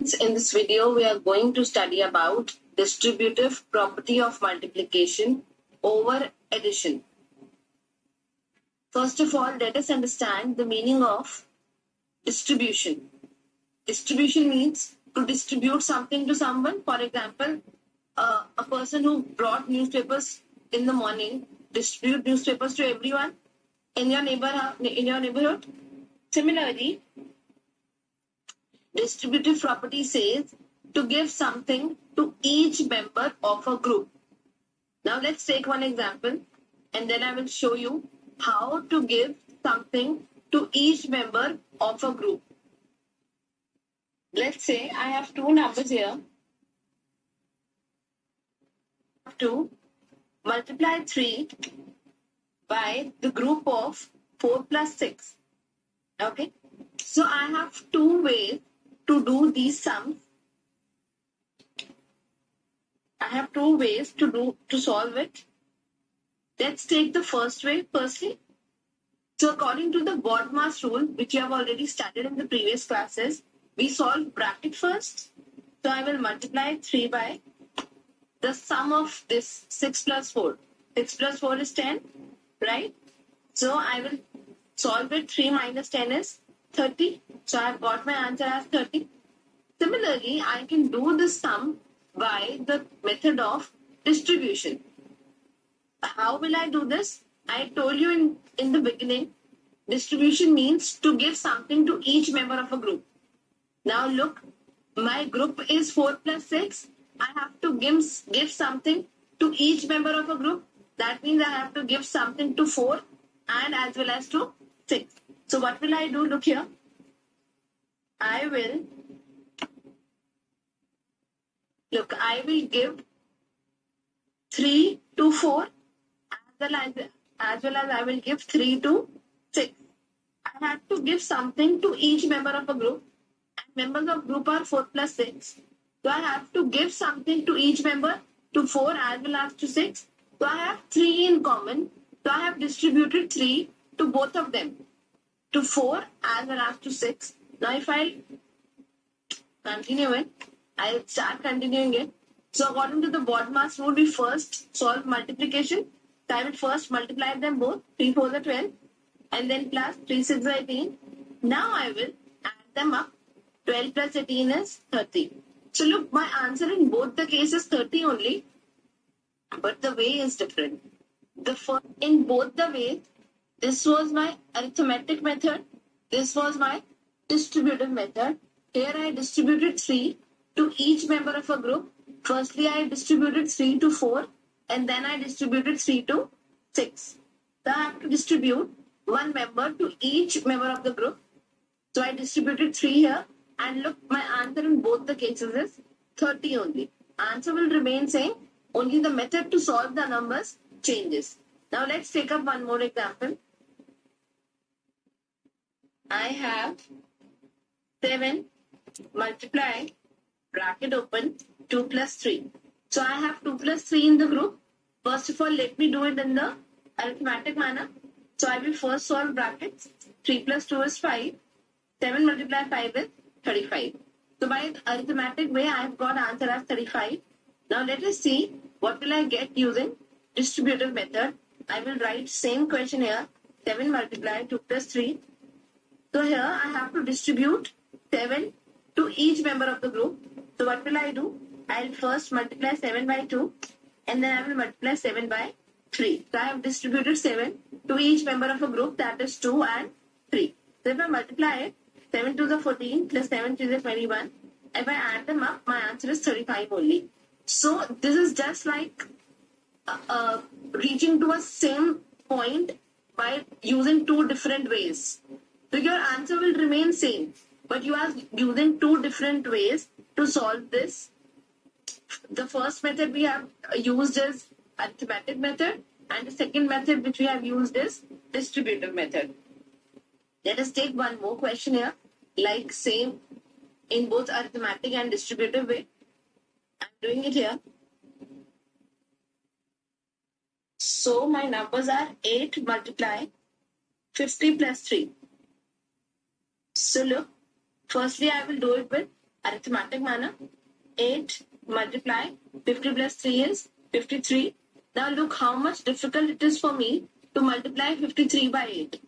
In this video, we are going to study about distributive property of multiplication over addition. First of all, let us understand the meaning of distribution. Distribution means to distribute something to someone. For example, a person who brought newspapers in the morning, distribute newspapers to everyone in your neighborhood. Similarly, distributive property says to give something to each member of a group. Now let's take one example and then I will show you how to give something to each member of a group. Let's say I have two numbers here. I have to multiply 3 by the group of 4 plus 6. Okay. So I have two ways to do these sums. I have two ways to solve it. Let's take the first way firstly. So according to the BODMAS rule, which you have already studied in the previous classes, we solve bracket first. So I will multiply 3 by the sum of this 6 plus 4. 6 plus 4 is 10, right? So I will solve it. 3 minus 10 is 30. So I have got my answer as 30. Similarly, I can do the sum by the method of distribution. How will I do this? I told you in the beginning, distribution means to give something to each member of a group. Now look, my group is 4 plus 6. I have to give something to each member of a group. That means I have to give something to 4 and as well as to 6. So what will I do? Look here. I will give 3 to 4 as well as I will give 3 to 6. I have to give something to each member of a group. And members of group are 4 plus 6. So I have to give something to each member, to 4 as well as to 6. So I have 3 in common. So I have distributed 3 to both of them, to 4 as well as to 6. Now if I continue it, I'll start continuing it. So according to the BODMAS rule, we first solve multiplication. So I will first multiply them both. 3 4 are 12 and then plus 3 6 are 18. Now I will add them up. 12 plus 18 is 30. So look, my answer in both the cases 30 only, but the way is different. In both the ways, this was my arithmetic method. This was my distributive method. Here I distributed 3 to each member of a group. Firstly, I distributed 3 to 4 and then I distributed 3 to 6. So I have to distribute one member to each member of the group. So I distributed 3 here and look, my answer in both the cases is 30 only. Answer will remain same, only the method to solve the numbers changes. Now let's take up one more example. I have 7 multiply bracket open 2 plus 3. So I have 2 plus 3 in the group. First of all, let me do it in the arithmetic manner. So I will first solve brackets. 3 plus 2 is 5. 7 multiply 5 is 35. So by arithmetic way, I have got answer as 35. Now let us see what will I get using distributive method. I will write same question here. 7 multiply 2 plus 3. So here I have to distribute 7 to each member of the group. So what will I do? I will first multiply 7 by 2 and then I will multiply 7 by 3. So I have distributed 7 to each member of a group, that is 2 and 3. So if I multiply it, 7 to the 14 plus 7 to the 21. If I add them up, my answer is 35 only. So this is just like reaching to a same point by using two different ways. So your answer will remain same, but you are using two different ways to solve this. The first method we have used is arithmetic method and the second method which we have used is distributive method. Let us take one more question here, like same in both arithmetic and distributive way. I'm doing it here. So my numbers are 8 multiply 50 plus 3. So look, firstly I will do it with arithmetic manner. 8 multiply 50 plus 3 is 53. Now look how much difficult it is for me to multiply 53 by 8.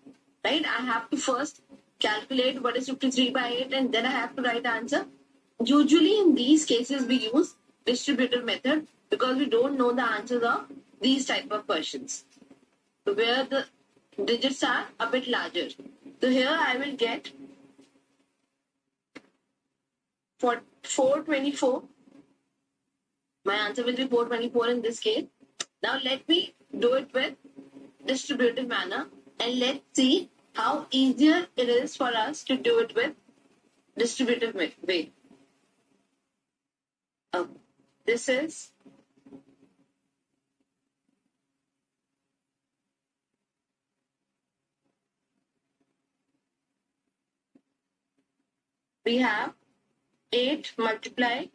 Right? I have to first calculate what is 53 by 8 and then I have to write the answer. Usually in these cases we use distributive method because we don't know the answers of these type of questions where the digits are a bit larger. So here I will get for 424. My answer will be 424 in this case. Now let me do it with distributive manner and let's see how easier it is for us to do it with distributive way. This is we have 8 multiply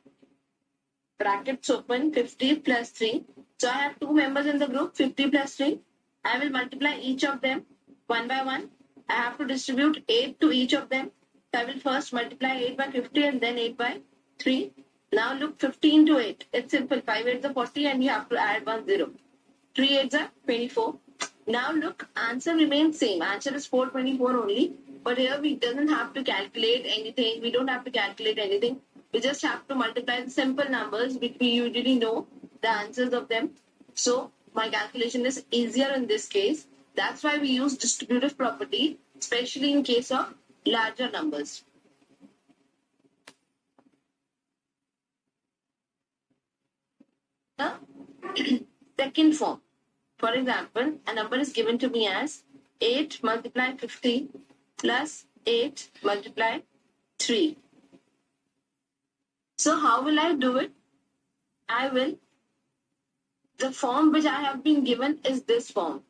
brackets open 50 plus 3. So I have two members in the group 50 plus 3. I will multiply each of them one by one. I have to distribute 8 to each of them. So I will first multiply 8 by 50 and then 8 by 3. Now look 50 into 8. It's simple. 5 8s are 40 and you have to add 1 0. 3 8s are 24. Now look, answer remains same. Answer is 424 only. But here we doesn't have to calculate anything. We don't have to calculate anything. We just have to multiply the simple numbers which we usually know the answers of them. So my calculation is easier in this case. That's why we use distributive property, especially in case of larger numbers. The second form. For example, a number is given to me as 8 multiply 50 plus 8 multiply 3. So how will I do it? The form which I have been given is this form.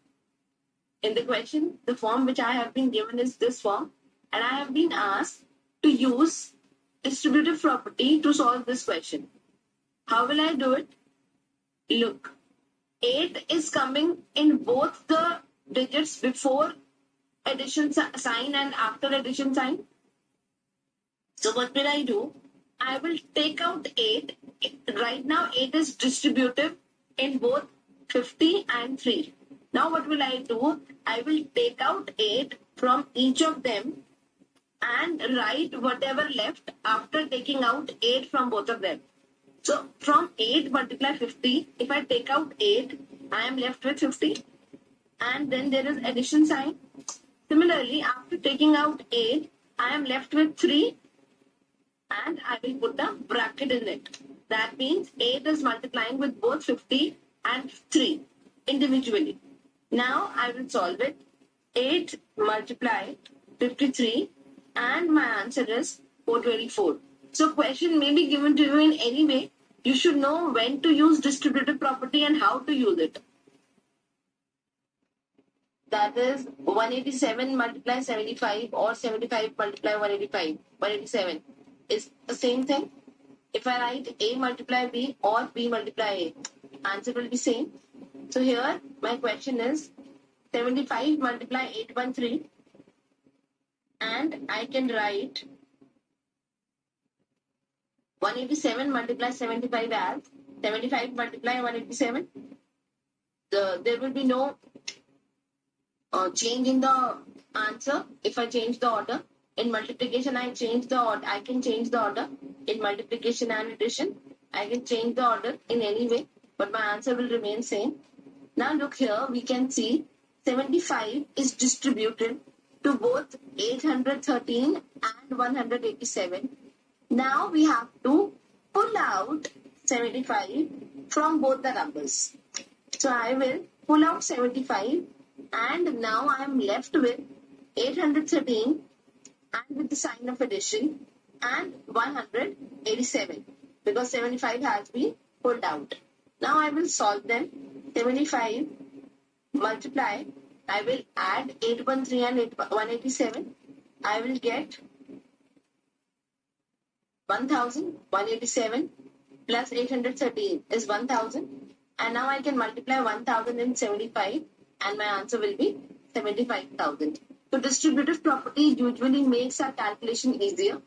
In the question, the form which I have been given is this form. And I have been asked to use distributive property to solve this question. How will I do it? Look, 8 is coming in both the digits before addition sign and after addition sign. So what will I do? I will take out 8. Right now 8 is distributive in both 50 and 3. Now what will I do? I will take out 8 from each of them and write whatever left after taking out 8 from both of them. So from 8 multiply 50, if I take out 8, I am left with 50. And then there is addition sign. Similarly, after taking out 8, I am left with 3 and I will put a bracket in it. That means 8 is multiplying with both 50 and 3 individually. Now I will solve it. 8 multiply 53 and my answer is 424. So question may be given to you in any way. You should know when to use distributive property and how to use it. That is 187 multiply 75 or 75 multiply 185. 187 is the same thing. If I write A multiply B or B multiply A, answer will be same. So here my question is 75 multiply 813 and I can write 187 multiply 75 as 75 multiply 187. There will be no change in the answer if I change the order. In multiplication, I change the order. I can change the order. In multiplication and addition, I can change the order in any way, but my answer will remain same. Now look here, we can see 75 is distributed to both 813 and 187. Now we have to pull out 75 from both the numbers. So I will pull out 75 and now I am left with 813 and with the sign of addition and 187 because 75 has been pulled out. Now I will solve them. 75 multiply, I will add 813 and 187. I will get 1187 plus 813 is 1000. And now I can multiply 1000 and 75 and my answer will be 75,000. So distributive property usually makes our calculation easier.